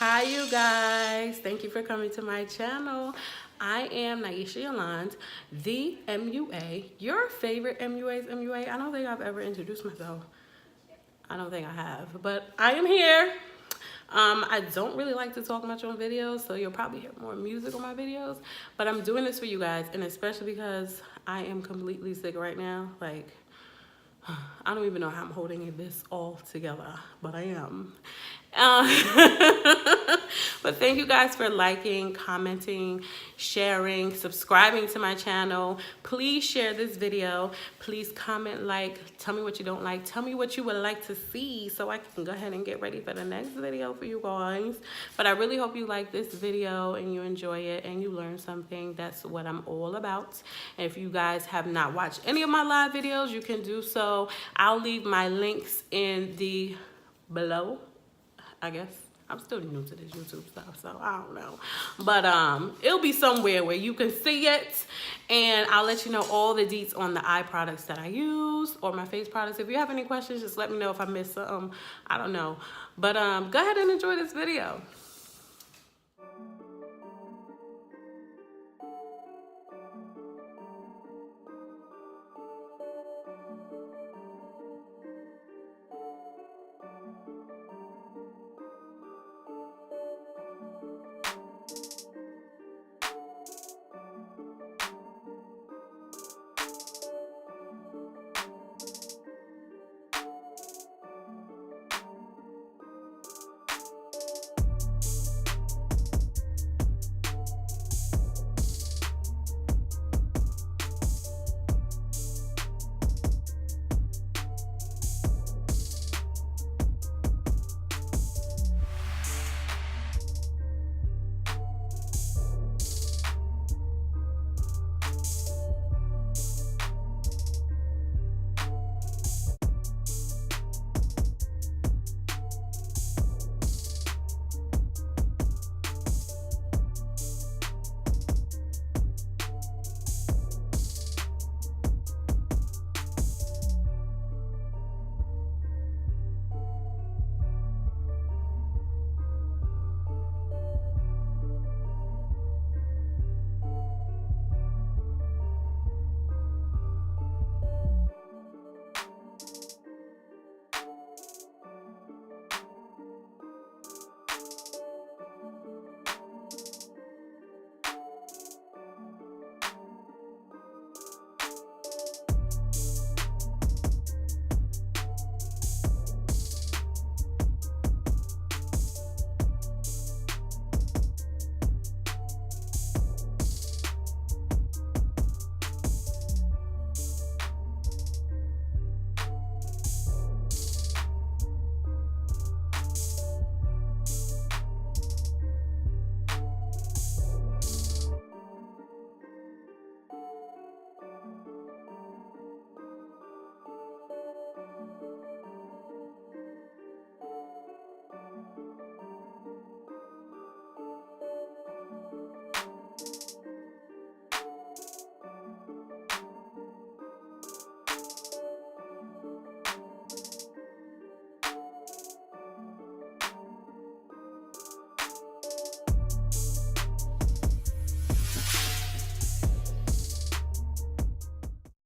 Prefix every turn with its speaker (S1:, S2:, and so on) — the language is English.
S1: Hi you guys, thank you for coming to my channel. I am Naisha Yolande, the MUA, your favorite MUA's MUA. I don't think I've ever introduced myself. I don't think I have, but I am here. I don't really like to talk much on videos, so you'll probably hear more music on my videos, but I'm doing this for you guys, and especially because I am completely sick right now. Like, I don't even know how I'm holding this all together, but I am. But thank you guys for liking, commenting, sharing, subscribing to my channel. Please share this video. Please comment, like, tell me what you don't like. Tell me what you would like to see so I can go ahead and get ready for the next video for you guys. But I really hope you like this video and you enjoy it and you learn something. That's what I'm all about. And if you guys have not watched any of my live videos, you can do so. I'll leave my links in the below, I guess. I'm still new to this YouTube stuff, so I don't know. But it'll be somewhere where you can see it. And I'll let you know all the deets on the eye products that I use or my face products. If you have any questions, just let me know if I missed something. I don't know. But go ahead and enjoy this video.